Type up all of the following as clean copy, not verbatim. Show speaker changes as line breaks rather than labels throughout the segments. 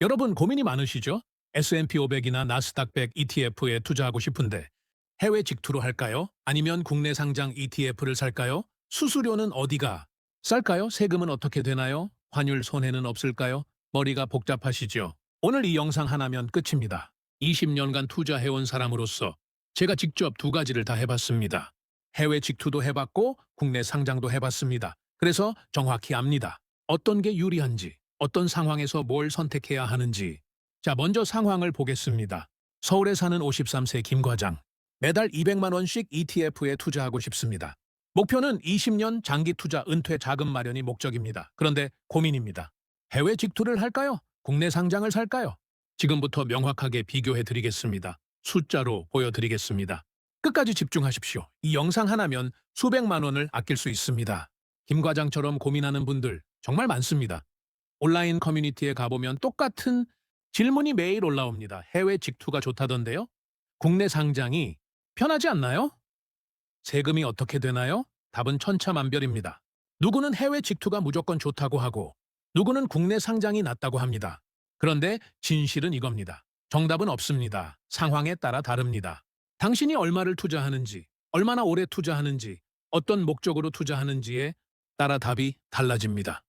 여러분 고민이 많으시죠? S&P 500이나 나스닥 100 ETF에 투자하고 싶은데 해외 직투로 할까요? 아니면 국내 상장 ETF를 살까요? 수수료는 어디가 쌀까요? 세금은 어떻게 되나요? 환율 손해는 없을까요? 머리가 복잡하시죠? 오늘 이 영상 하나면 끝입니다. 20년간 투자해온 사람으로서 제가 직접 두 가지를 다 해봤습니다. 해외 직투도 해봤고 국내 상장도 해봤습니다. 그래서 정확히 압니다. 어떤 게 유리한지, 어떤 상황에서 뭘 선택해야 하는지. 자, 먼저 상황을 보겠습니다. 서울에 사는 53세 김 과장. 매달 200만 원씩 ETF에 투자하고 싶습니다. 목표는 20년 장기 투자 은퇴 자금 마련이 목적입니다. 그런데 고민입니다. 해외 직투를 할까요? 국내 상장을 살까요? 지금부터 명확하게 비교해 드리겠습니다. 숫자로 보여드리겠습니다. 끝까지 집중하십시오. 이 영상 하나면 수백만 원을 아낄 수 있습니다. 김 과장처럼 고민하는 분들 정말 많습니다. 온라인 커뮤니티에 가보면 똑같은 질문이 매일 올라옵니다. 해외 직투가 좋다던데요? 국내 상장이 편하지 않나요? 세금이 어떻게 되나요? 답은 천차만별입니다. 누구는 해외 직투가 무조건 좋다고 하고 누구는 국내 상장이 낫다고 합니다. 그런데 진실은 이겁니다. 정답은 없습니다. 상황에 따라 다릅니다. 당신이 얼마를 투자하는지, 얼마나 오래 투자하는지, 어떤 목적으로 투자하는지에 따라 답이 달라집니다.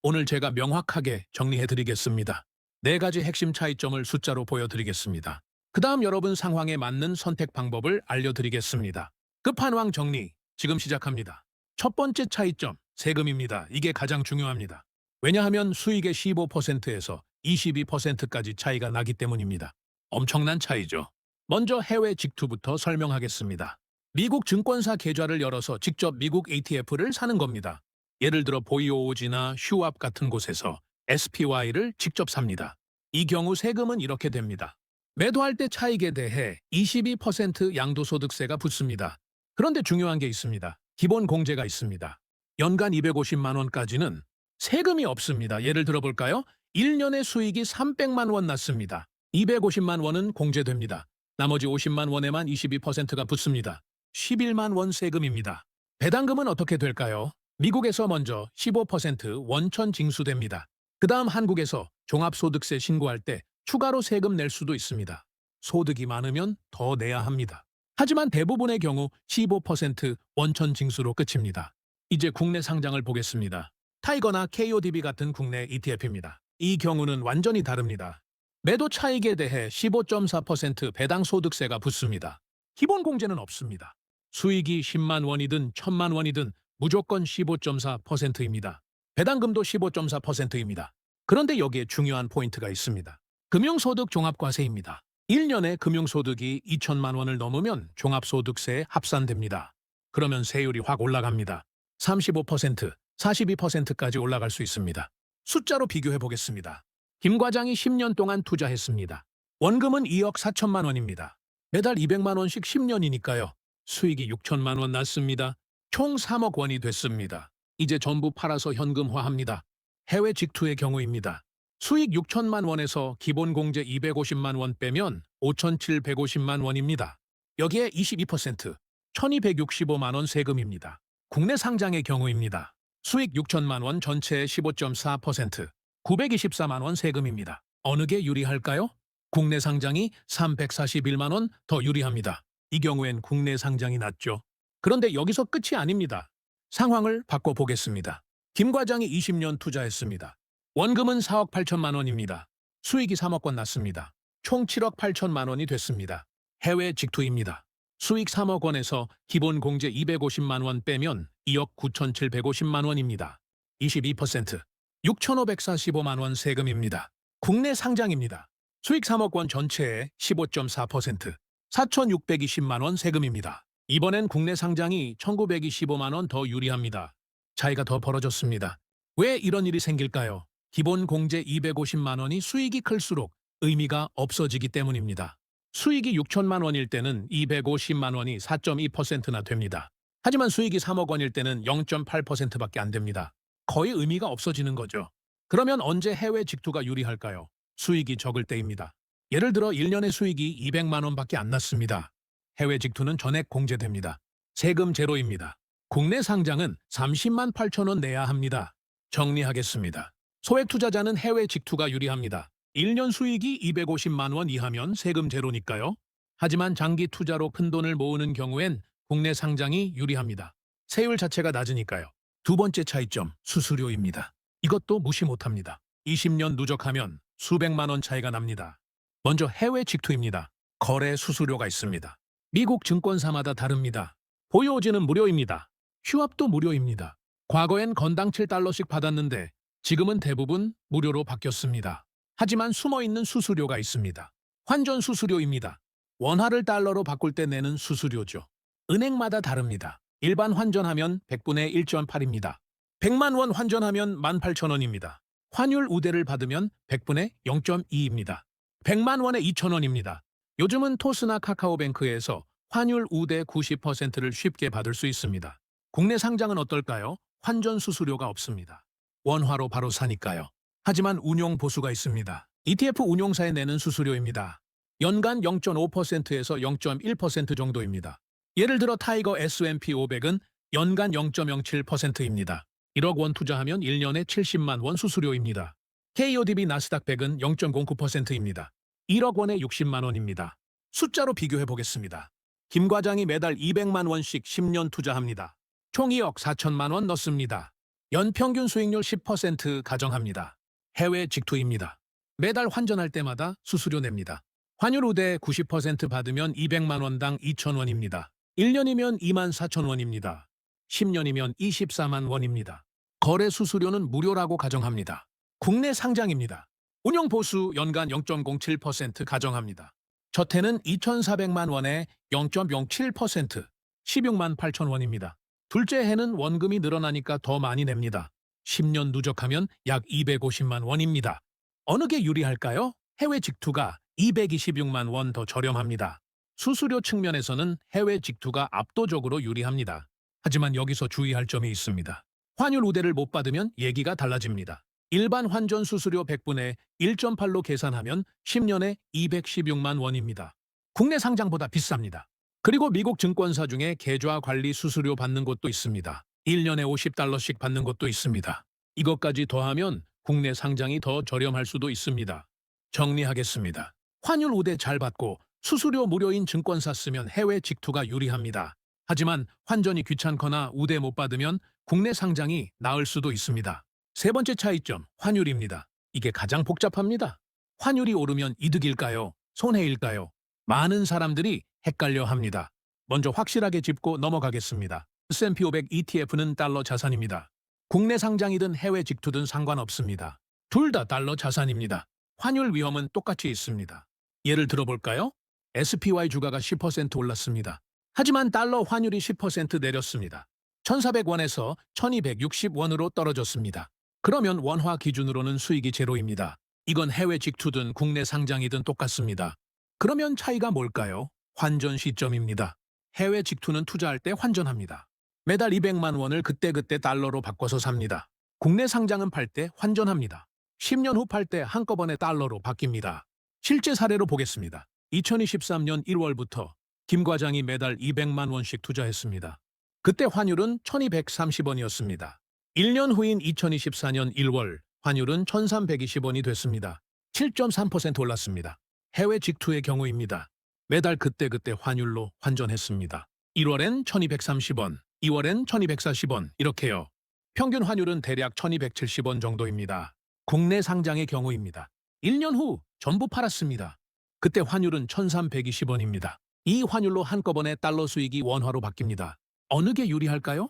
오늘 제가 명확하게 정리해드리겠습니다. 네 가지 핵심 차이점을 숫자로 보여드리겠습니다. 그 다음 여러분 상황에 맞는 선택 방법을 알려드리겠습니다. 끝판왕 정리, 지금 시작합니다. 첫 번째 차이점, 세금입니다. 이게 가장 중요합니다. 왜냐하면 수익의 15%에서 22%까지 차이가 나기 때문입니다. 엄청난 차이죠. 먼저 해외 직투부터 설명하겠습니다. 미국 증권사 계좌를 열어서 직접 미국 ETF를 사는 겁니다. 예를 들어 보이오오지나 슈왑 같은 곳에서 SPY를 직접 삽니다. 이 경우 세금은 이렇게 됩니다. 매도할 때 차익에 대해 22% 양도소득세가 붙습니다. 그런데 중요한 게 있습니다. 기본 공제가 있습니다. 연간 250만 원까지는 세금이 없습니다. 예를 들어 볼까요? 1년의 수익이 300만 원 났습니다. 250만 원은 공제됩니다. 나머지 50만 원에만 22%가 붙습니다. 11만 원 세금입니다. 배당금은 어떻게 될까요? 미국에서 먼저 15% 원천 징수됩니다. 그 다음 한국에서 종합소득세 신고할 때 추가로 세금 낼 수도 있습니다. 소득이 많으면 더 내야 합니다. 하지만 대부분의 경우 15% 원천 징수로 끝입니다. 이제 국내 상장을 보겠습니다. 타이거나 KODB 같은 국내 ETF입니다. 이 경우는 완전히 다릅니다. 매도 차익에 대해 15.4% 배당 소득세가 붙습니다. 기본 공제는 없습니다. 수익이 10만 원이든 1000만 원이든 무조건 15.4%입니다. 배당금도 15.4%입니다. 그런데 여기에 중요한 포인트가 있습니다. 금융소득 종합과세입니다. 1년에 금융소득이 2천만 원을 넘으면 종합소득세에 합산됩니다. 그러면 세율이 확 올라갑니다. 35%, 42%까지 올라갈 수 있습니다. 숫자로 비교해 보겠습니다. 김 과장이 10년 동안 투자했습니다. 원금은 2억 4천만 원입니다. 매달 200만 원씩 10년이니까요. 수익이 6천만 원 났습니다. 총 3억 원이 됐습니다. 이제 전부 팔아서 현금화합니다. 해외 직투의 경우입니다. 수익 6천만 원에서 기본 공제 250만 원 빼면 5,750만 원입니다. 여기에 22%, 1,265만 원 세금입니다. 국내 상장의 경우입니다. 수익 6천만 원 전체의 15.4%, 924만 원 세금입니다. 어느 게 유리할까요? 국내 상장이 341만 원 더 유리합니다. 이 경우엔 국내 상장이 낫죠. 그런데 여기서 끝이 아닙니다. 상황을 바꿔보겠습니다. 김 과장이 20년 투자했습니다. 원금은 4억 8천만 원입니다. 수익이 3억 원 났습니다. 총 7억 8천만 원이 됐습니다. 해외 직투입니다. 수익 3억 원에서 기본 공제 250만 원 빼면 2억 9,750만 원입니다. 22%, 6,545만 원 세금입니다. 국내 상장입니다. 수익 3억 원 전체의 15.4%, 4,620만 원 세금입니다. 이번엔 국내 상장이 1,925만 원 더 유리합니다. 차이가 더 벌어졌습니다. 왜 이런 일이 생길까요? 기본 공제 250만 원이 수익이 클수록 의미가 없어지기 때문입니다. 수익이 6천만 원일 때는 250만 원이 4.2%나 됩니다. 하지만 수익이 3억 원일 때는 0.8%밖에 안 됩니다. 거의 의미가 없어지는 거죠. 그러면 언제 해외 직투가 유리할까요? 수익이 적을 때입니다. 예를 들어 1년의 수익이 200만 원밖에 안 났습니다. 해외 직투는 전액 공제됩니다. 세금 제로입니다. 국내 상장은 30만 8천 원 내야 합니다. 정리하겠습니다. 소액 투자자는 해외 직투가 유리합니다. 1년 수익이 250만 원 이하면 세금 제로니까요. 하지만 장기 투자로 큰돈을 모으는 경우엔 국내 상장이 유리합니다. 세율 자체가 낮으니까요. 두 번째 차이점, 수수료입니다. 이것도 무시 못합니다. 20년 누적하면 수백만 원 차이가 납니다. 먼저 해외 직투입니다. 거래 수수료가 있습니다. 미국 증권사마다 다릅니다. 보유오지는 무료입니다. 휴합도 무료입니다. 과거엔 건당 7달러씩 받았는데 지금은 대부분 무료로 바뀌었습니다. 하지만 숨어있는 수수료가 있습니다. 환전 수수료입니다. 원화를 달러로 바꿀 때 내는 수수료죠. 은행마다 다릅니다. 일반 환전하면 100분의 1.8입니다. 100만 원 환전하면 18,000원입니다. 환율 우대를 받으면 100분의 0.2입니다. 100만 원에 2,000원입니다. 요즘은 토스나 카카오뱅크에서 환율 우대 90%를 쉽게 받을 수 있습니다. 국내 상장은 어떨까요? 환전 수수료가 없습니다. 원화로 바로 사니까요. 하지만 운용 보수가 있습니다. ETF 운용사에 내는 수수료입니다. 연간 0.5%에서 0.1% 정도입니다. 예를 들어 타이거 S&P 500은 연간 0.07%입니다. 1억 원 투자하면 1년에 70만 원 수수료입니다. KODB 나스닥 100은 0.09%입니다. 1억 원에 60만 원입니다. 숫자로 비교해 보겠습니다. 김 과장이 매달 200만 원씩 10년 투자합니다. 총 2억 4천만 원 넣습니다. 연평균 수익률 10% 가정합니다. 해외 직투입니다. 매달 환전할 때마다 수수료 냅니다. 환율 우대 90% 받으면 200만 원당 2,000원입니다. 1년이면 2만 4천 원입니다. 10년이면 24만 원입니다. 거래 수수료는 무료라고 가정합니다. 국내 상장입니다. 운용 보수 연간 0.07% 가정합니다. 첫 해는 2,400만 원에 0.07%, 16만 8천 원입니다. 둘째 해는 원금이 늘어나니까 더 많이 냅니다. 10년 누적하면 약 250만 원입니다. 어느 게 유리할까요? 해외 직투가 226만 원 더 저렴합니다. 수수료 측면에서는 해외 직투가 압도적으로 유리합니다. 하지만 여기서 주의할 점이 있습니다. 환율 우대를 못 받으면 얘기가 달라집니다. 일반 환전 수수료 100분의 1.8로 계산하면 10년에 216만 원입니다. 국내 상장보다 비쌉니다. 그리고 미국 증권사 중에 계좌 관리 수수료 받는 곳도 있습니다. 1년에 50달러씩 받는 곳도 있습니다. 이것까지 더하면 국내 상장이 더 저렴할 수도 있습니다. 정리하겠습니다. 환율 우대 잘 받고 수수료 무료인 증권사 쓰면 해외 직투가 유리합니다. 하지만 환전이 귀찮거나 우대 못 받으면 국내 상장이 나을 수도 있습니다. 세 번째 차이점, 환율입니다. 이게 가장 복잡합니다. 환율이 오르면 이득일까요? 손해일까요? 많은 사람들이 헷갈려 합니다. 먼저 확실하게 짚고 넘어가겠습니다. S&P 500 ETF는 달러 자산입니다. 국내 상장이든 해외 직투든 상관없습니다. 둘 다 달러 자산입니다. 환율 위험은 똑같이 있습니다. 예를 들어볼까요? SPY 주가가 10% 올랐습니다. 하지만 달러 환율이 10% 내렸습니다. 1,400원에서 1,260원으로 떨어졌습니다. 그러면 원화 기준으로는 수익이 제로입니다. 이건 해외 직투든 국내 상장이든 똑같습니다. 그러면 차이가 뭘까요? 환전 시점입니다. 해외 직투는 투자할 때 환전합니다. 매달 200만 원을 그때그때 달러로 바꿔서 삽니다. 국내 상장은 팔 때 환전합니다. 10년 후 팔 때 한꺼번에 달러로 바뀝니다. 실제 사례로 보겠습니다. 2023년 1월부터 김 과장이 매달 200만 원씩 투자했습니다. 그때 환율은 1,230원이었습니다. 1년 후인 2024년 1월 환율은 1,320원이 됐습니다. 7.3% 올랐습니다. 해외 직투의 경우입니다. 매달 그때그때 환율로 환전했습니다. 1월엔 1,230원, 2월엔 1,240원 이렇게요. 평균 환율은 대략 1,270원 정도입니다. 국내 상장의 경우입니다. 1년 후 전부 팔았습니다. 그때 환율은 1,320원입니다. 이 환율로 한꺼번에 달러 수익이 원화로 바뀝니다. 어느 게 유리할까요?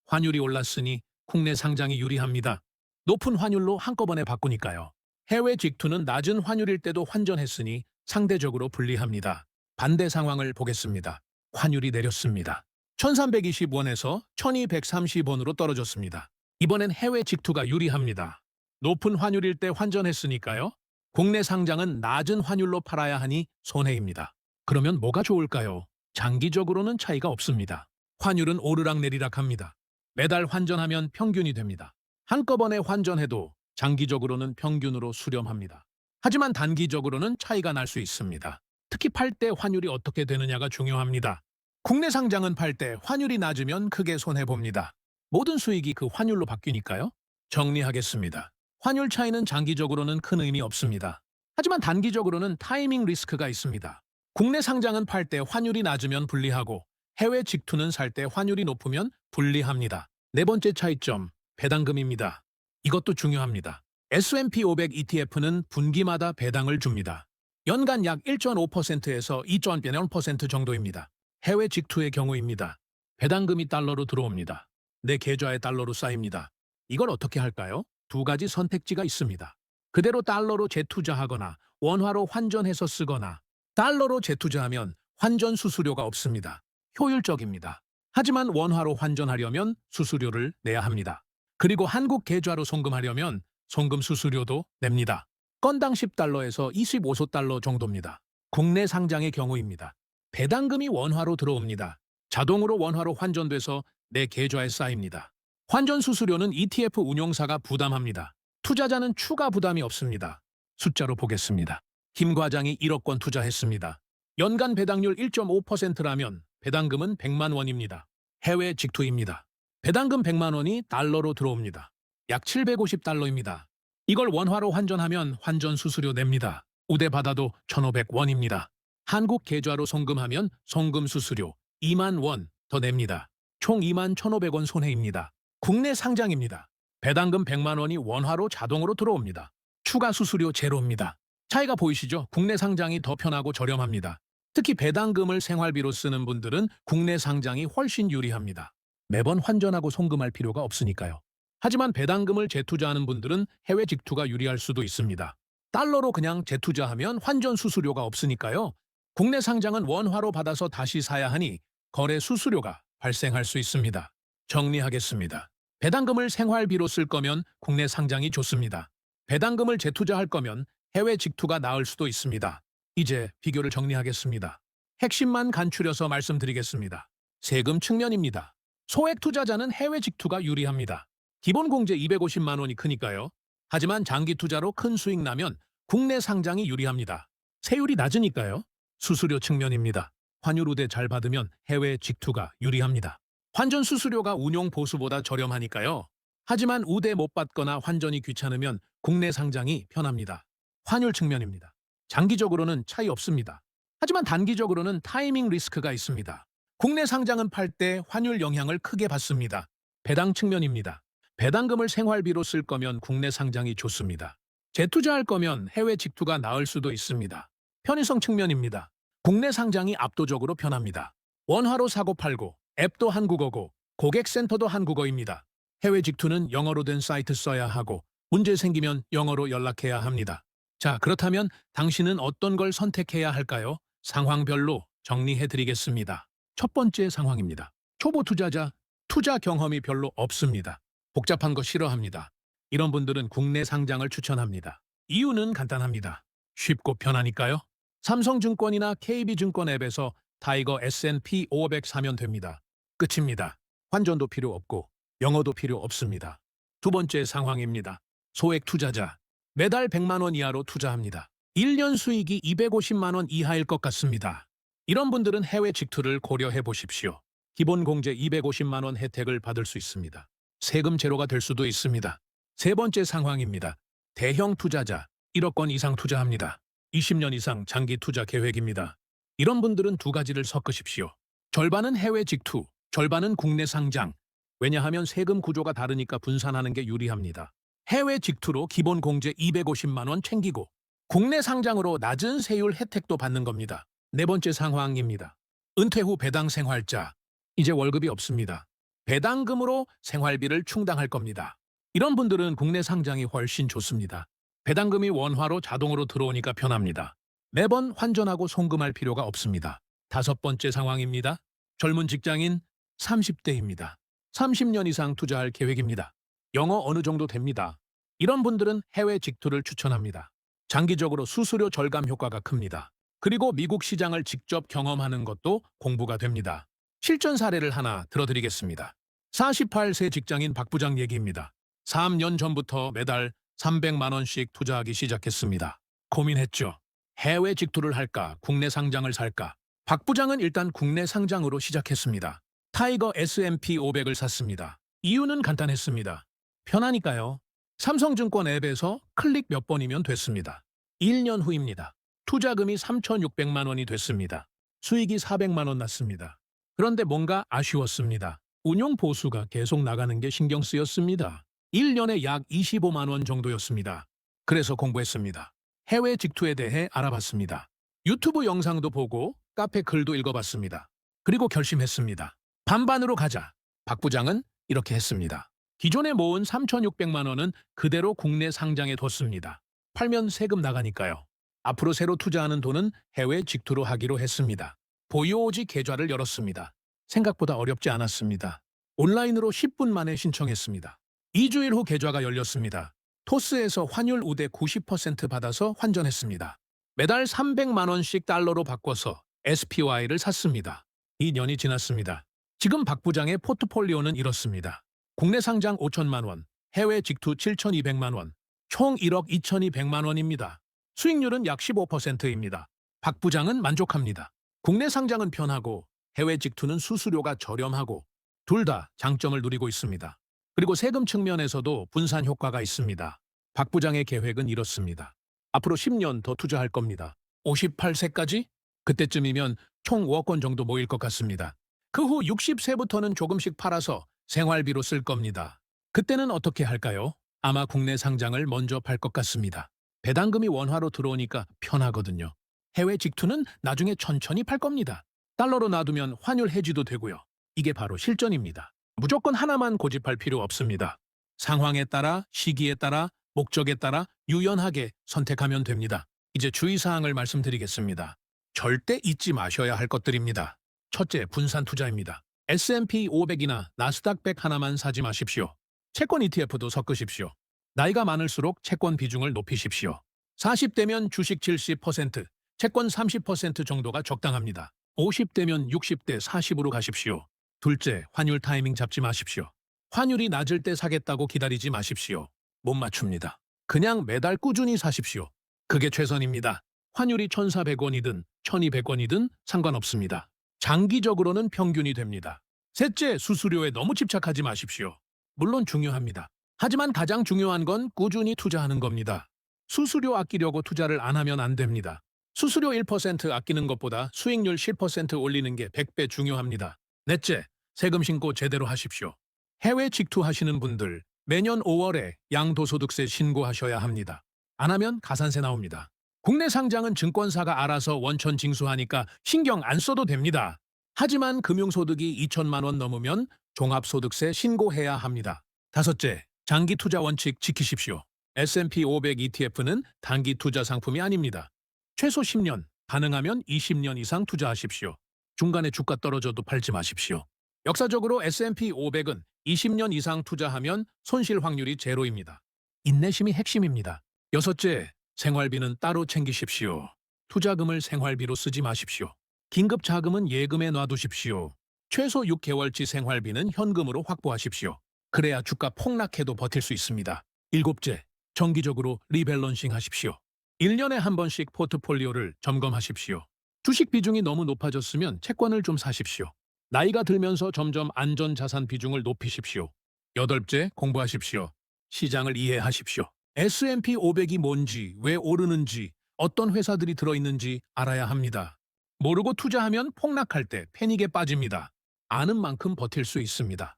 환율이 올랐으니 국내 상장이 유리합니다. 높은 환율로 한꺼번에 바꾸니까요. 해외 직투는 낮은 환율일 때도 환전했으니 상대적으로 불리합니다. 반대 상황을 보겠습니다. 환율이 내렸습니다. 1,320원에서 1,230원으로 떨어졌습니다. 이번엔 해외 직투가 유리합니다. 높은 환율일 때 환전했으니까요. 국내 상장은 낮은 환율로 팔아야 하니 손해입니다. 그러면 뭐가 좋을까요? 장기적으로는 차이가 없습니다. 환율은 오르락내리락 합니다. 매달 환전하면 평균이 됩니다. 한꺼번에 환전해도 장기적으로는 평균으로 수렴합니다. 하지만 단기적으로는 차이가 날 수 있습니다. 특히 팔 때 환율이 어떻게 되느냐가 중요합니다. 국내 상장은 팔 때 환율이 낮으면 크게 손해봅니다. 모든 수익이 그 환율로 바뀌니까요. 정리하겠습니다. 환율 차이는 장기적으로는 큰 의미 없습니다. 하지만 단기적으로는 타이밍 리스크가 있습니다. 국내 상장은 팔 때 환율이 낮으면 불리하고 해외 직투는 살 때 환율이 높으면 불리합니다. 네 번째 차이점, 배당금입니다. 이것도 중요합니다. S&P 500 ETF는 분기마다 배당을 줍니다. 연간 약 1.5%에서 2.0% 정도입니다. 해외 직투의 경우입니다. 배당금이 달러로 들어옵니다. 내 계좌에 달러로 쌓입니다. 이걸 어떻게 할까요? 두 가지 선택지가 있습니다. 그대로 달러로 재투자하거나 원화로 환전해서 쓰거나 달러로 재투자하면 환전 수수료가 없습니다. 효율적입니다. 하지만 원화로 환전하려면 수수료를 내야 합니다. 그리고 한국 계좌로 송금하려면 송금 수수료도 냅니다. 건당 10달러에서 25달러 정도입니다. 국내 상장의 경우입니다. 배당금이 원화로 들어옵니다. 자동으로 원화로 환전돼서 내 계좌에 쌓입니다. 환전 수수료는 ETF 운용사가 부담합니다. 투자자는 추가 부담이 없습니다. 숫자로 보겠습니다. 김 과장이 1억 원 투자했습니다. 연간 배당률 1.5%라면 배당금은 100만 원입니다. 해외 직투입니다. 배당금 100만 원이 달러로 들어옵니다. 약 750달러입니다. 이걸 원화로 환전하면 환전 수수료 냅니다. 우대 받아도 1,500원입니다. 한국 계좌로 송금하면 송금 수수료 2만 원 더 냅니다. 총 2만 1,500원 손해입니다. 국내 상장입니다. 배당금 100만 원이 원화로 자동으로 들어옵니다. 추가 수수료 제로입니다. 차이가 보이시죠? 국내 상장이 더 편하고 저렴합니다. 특히 배당금을 생활비로 쓰는 분들은 국내 상장이 훨씬 유리합니다. 매번 환전하고 송금할 필요가 없으니까요. 하지만 배당금을 재투자하는 분들은 해외 직투가 유리할 수도 있습니다. 달러로 그냥 재투자하면 환전 수수료가 없으니까요. 국내 상장은 원화로 받아서 다시 사야 하니 거래 수수료가 발생할 수 있습니다. 정리하겠습니다. 배당금을 생활비로 쓸 거면 국내 상장이 좋습니다. 배당금을 재투자할 거면 해외 직투가 나을 수도 있습니다. 이제 비교를 정리하겠습니다. 핵심만 간추려서 말씀드리겠습니다. 세금 측면입니다. 소액 투자자는 해외 직투가 유리합니다. 기본 공제 250만 원이 크니까요. 하지만 장기 투자로 큰 수익 나면 국내 상장이 유리합니다. 세율이 낮으니까요. 수수료 측면입니다. 환율 우대 잘 받으면 해외 직투가 유리합니다. 환전 수수료가 운용 보수보다 저렴하니까요. 하지만 우대 못 받거나 환전이 귀찮으면 국내 상장이 편합니다. 환율 측면입니다. 장기적으로는 차이 없습니다. 하지만 단기적으로는 타이밍 리스크가 있습니다. 국내 상장은 팔 때 환율 영향을 크게 받습니다. 배당 측면입니다. 배당금을 생활비로 쓸 거면 국내 상장이 좋습니다. 재투자할 거면 해외 직투가 나을 수도 있습니다. 편의성 측면입니다. 국내 상장이 압도적으로 편합니다. 원화로 사고 팔고 앱도 한국어고 고객센터도 한국어입니다. 해외 직투는 영어로 된 사이트 써야 하고 문제 생기면 영어로 연락해야 합니다. 자, 그렇다면 당신은 어떤 걸 선택해야 할까요? 상황별로 정리해드리겠습니다. 첫 번째 상황입니다. 초보 투자자, 투자 경험이 별로 없습니다. 복잡한 거 싫어합니다. 이런 분들은 국내 상장을 추천합니다. 이유는 간단합니다. 쉽고 편하니까요. 삼성증권이나 KB증권 앱에서 타이거 S&P 500 사면 됩니다. 끝입니다. 환전도 필요 없고 영어도 필요 없습니다. 두 번째 상황입니다. 소액 투자자. 매달 100만 원 이하로 투자합니다. 1년 수익이 250만 원 이하일 것 같습니다. 이런 분들은 해외 직투를 고려해 보십시오. 기본 공제 250만 원 혜택을 받을 수 있습니다. 세금 제로가 될 수도 있습니다. 세 번째 상황입니다. 대형 투자자. 1억 원 이상 투자합니다. 20년 이상 장기 투자 계획입니다. 이런 분들은 두 가지를 섞으십시오. 절반은 해외 직투, 절반은 국내 상장. 왜냐하면 세금 구조가 다르니까 분산하는 게 유리합니다. 해외 직투로 기본 공제 250만 원 챙기고 국내 상장으로 낮은 세율 혜택도 받는 겁니다. 네 번째 상황입니다. 은퇴 후 배당 생활자. 이제 월급이 없습니다. 배당금으로 생활비를 충당할 겁니다. 이런 분들은 국내 상장이 훨씬 좋습니다. 배당금이 원화로 자동으로 들어오니까 편합니다. 매번 환전하고 송금할 필요가 없습니다. 다섯 번째 상황입니다. 젊은 직장인 30대입니다. 30년 이상 투자할 계획입니다. 영어 어느 정도 됩니다. 이런 분들은 해외 직투를 추천합니다. 장기적으로 수수료 절감 효과가 큽니다. 그리고 미국 시장을 직접 경험하는 것도 공부가 됩니다. 실전 사례를 하나 들어드리겠습니다. 48세 직장인 박 부장 얘기입니다. 3년 전부터 매달 300만 원씩 투자하기 시작했습니다. 고민했죠. 해외 직투를 할까, 국내 상장을 살까? 박 부장은 일단 국내 상장으로 시작했습니다. 타이거 S&P 500을 샀습니다. 이유는 간단했습니다. 편하니까요. 삼성증권 앱에서 클릭 몇 번이면 됐습니다. 1년 후입니다. 투자금이 3,600만 원이 됐습니다. 수익이 400만 원 났습니다. 그런데 뭔가 아쉬웠습니다. 운용 보수가 계속 나가는 게 신경 쓰였습니다. 1년에 약 25만 원 정도였습니다. 그래서 공부했습니다. 해외 직투에 대해 알아봤습니다. 유튜브 영상도 보고 카페 글도 읽어봤습니다. 그리고 결심했습니다. 반반으로 가자. 박 부장은 이렇게 했습니다. 기존에 모은 3,600만 원은 그대로 국내 상장에 뒀습니다. 팔면 세금 나가니까요. 앞으로 새로 투자하는 돈은 해외 직투로 하기로 했습니다. 보유오지 계좌를 열었습니다. 생각보다 어렵지 않았습니다. 온라인으로 10분 만에 신청했습니다. 2주일 후 계좌가 열렸습니다. 토스에서 환율 우대 90% 받아서 환전했습니다. 매달 300만 원씩 달러로 바꿔서 SPY를 샀습니다. 2년이 지났습니다. 지금 박 부장의 포트폴리오는 이렇습니다. 국내 상장 5천만 원, 해외 직투 7,200만 원, 총 1억 2,200만 원입니다. 수익률은 약 15%입니다. 박 부장은 만족합니다. 국내 상장은 편하고 해외 직투는 수수료가 저렴하고 둘 다 장점을 누리고 있습니다. 그리고 세금 측면에서도 분산 효과가 있습니다. 박 부장의 계획은 이렇습니다. 앞으로 10년 더 투자할 겁니다. 58세까지? 그때쯤이면 총 5억 원 정도 모일 것 같습니다. 그 후 60세부터는 조금씩 팔아서 생활비로 쓸 겁니다. 그때는 어떻게 할까요? 아마 국내 상장을 먼저 팔 것 같습니다. 배당금이 원화로 들어오니까 편하거든요. 해외 직투는 나중에 천천히 팔 겁니다. 달러로 놔두면 환율 해지도 되고요. 이게 바로 실전입니다. 무조건 하나만 고집할 필요 없습니다. 상황에 따라, 시기에 따라, 목적에 따라 유연하게 선택하면 됩니다. 이제 주의사항을 말씀드리겠습니다. 절대 잊지 마셔야 할 것들입니다. 첫째, 분산 투자입니다. S&P 500이나 나스닥 100 하나만 사지 마십시오. 채권 ETF도 섞으십시오. 나이가 많을수록 채권 비중을 높이십시오. 40대면 주식 70%, 채권 30% 정도가 적당합니다. 50대면 60대 40으로 가십시오. 둘째, 환율 타이밍 잡지 마십시오. 환율이 낮을 때 사겠다고 기다리지 마십시오. 못 맞춥니다. 그냥 매달 꾸준히 사십시오. 그게 최선입니다. 환율이 1,400원이든 1,200원이든 상관없습니다. 장기적으로는 평균이 됩니다. 셋째, 수수료에 너무 집착하지 마십시오. 물론 중요합니다. 하지만 가장 중요한 건 꾸준히 투자하는 겁니다. 수수료 아끼려고 투자를 안 하면 안 됩니다. 수수료 1% 아끼는 것보다 수익률 10% 올리는 게 100배 중요합니다. 넷째, 세금 신고 제대로 하십시오. 해외 직투하시는 분들 매년 5월에 양도소득세 신고하셔야 합니다. 안 하면 가산세 나옵니다. 국내 상장은 증권사가 알아서 원천 징수하니까 신경 안 써도 됩니다. 하지만 금융소득이 2천만 원 넘으면 종합소득세 신고해야 합니다. 다섯째, 장기 투자 원칙 지키십시오. S&P 500 ETF는 단기 투자 상품이 아닙니다. 최소 10년, 가능하면 20년 이상 투자하십시오. 중간에 주가 떨어져도 팔지 마십시오. 역사적으로 S&P 500은 20년 이상 투자하면 손실 확률이 제로입니다. 인내심이 핵심입니다. 여섯째, 생활비는 따로 챙기십시오. 투자금을 생활비로 쓰지 마십시오. 긴급 자금은 예금에 놔두십시오. 최소 6개월치 생활비는 현금으로 확보하십시오. 그래야 주가 폭락해도 버틸 수 있습니다. 일곱째, 정기적으로 리밸런싱 하십시오. 1년에 한 번씩 포트폴리오를 점검하십시오. 주식 비중이 너무 높아졌으면 채권을 좀 사십시오. 나이가 들면서 점점 안전자산 비중을 높이십시오. 여덟째, 공부하십시오. 시장을 이해하십시오. S&P 500이 뭔지, 왜 오르는지, 어떤 회사들이 들어있는지 알아야 합니다. 모르고 투자하면 폭락할 때 패닉에 빠집니다. 아는 만큼 버틸 수 있습니다.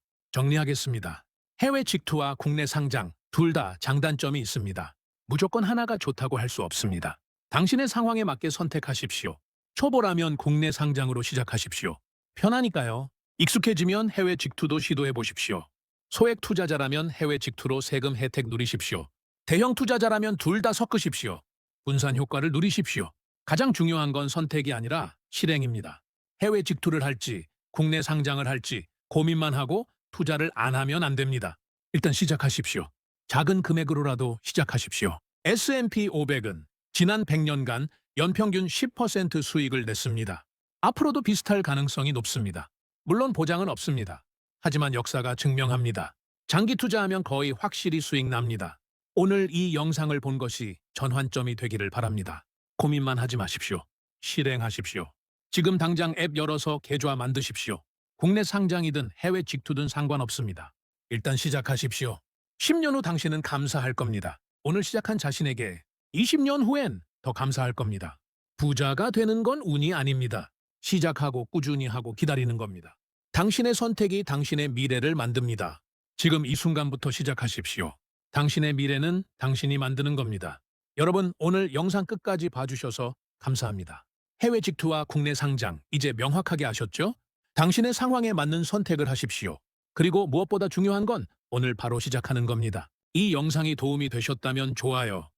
정리하겠습니다. 해외 직투와 국내 상장, 둘 다 장단점이 있습니다. 무조건 하나가 좋다고 할 수 없습니다. 당신의 상황에 맞게 선택하십시오. 초보라면 국내 상장으로 시작하십시오. 편하니까요. 익숙해지면 해외 직투도 시도해 보십시오. 소액 투자자라면 해외 직투로 세금 혜택 누리십시오. 대형 투자자라면 둘 다 섞으십시오. 분산 효과를 누리십시오. 가장 중요한 건 선택이 아니라 실행입니다. 해외 직투를 할지, 국내 상장을 할지 고민만 하고 투자를 안 하면 안 됩니다. 일단 시작하십시오. 작은 금액으로라도 시작하십시오. S&P 500은 지난 100년간 연평균 10% 수익을 냈습니다. 앞으로도 비슷할 가능성이 높습니다. 물론 보장은 없습니다. 하지만 역사가 증명합니다. 장기 투자하면 거의 확실히 수익 납니다. 오늘 이 영상을 본 것이 전환점이 되기를 바랍니다. 고민만 하지 마십시오. 실행하십시오. 지금 당장 앱 열어서 계좌 만드십시오. 국내 상장이든 해외 직투든 상관없습니다. 일단 시작하십시오. 10년 후 당신은 감사할 겁니다. 오늘 시작한 자신에게 20년 후엔 더 감사할 겁니다. 부자가 되는 건 운이 아닙니다. 시작하고 꾸준히 하고 기다리는 겁니다. 당신의 선택이 당신의 미래를 만듭니다. 지금 이 순간부터 시작하십시오. 당신의 미래는 당신이 만드는 겁니다. 여러분, 오늘 영상 끝까지 봐주셔서 감사합니다. 해외 직투와 국내 상장, 이제 명확하게 아셨죠? 당신의 상황에 맞는 선택을 하십시오. 그리고 무엇보다 중요한 건 오늘 바로 시작하는 겁니다. 이 영상이 도움이 되셨다면 좋아요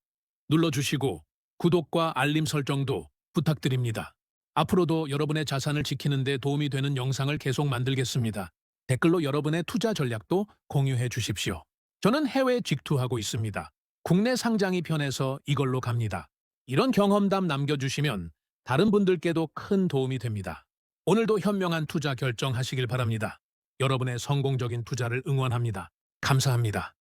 눌러주시고 구독과 알림 설정도 부탁드립니다. 앞으로도 여러분의 자산을 지키는 데 도움이 되는 영상을 계속 만들겠습니다. 댓글로 여러분의 투자 전략도 공유해 주십시오. 저는 해외 직투하고 있습니다. 국내 상장이 편해서 이걸로 갑니다. 이런 경험담 남겨주시면 다른 분들께도 큰 도움이 됩니다. 오늘도 현명한 투자 결정하시길 바랍니다. 여러분의 성공적인 투자를 응원합니다. 감사합니다.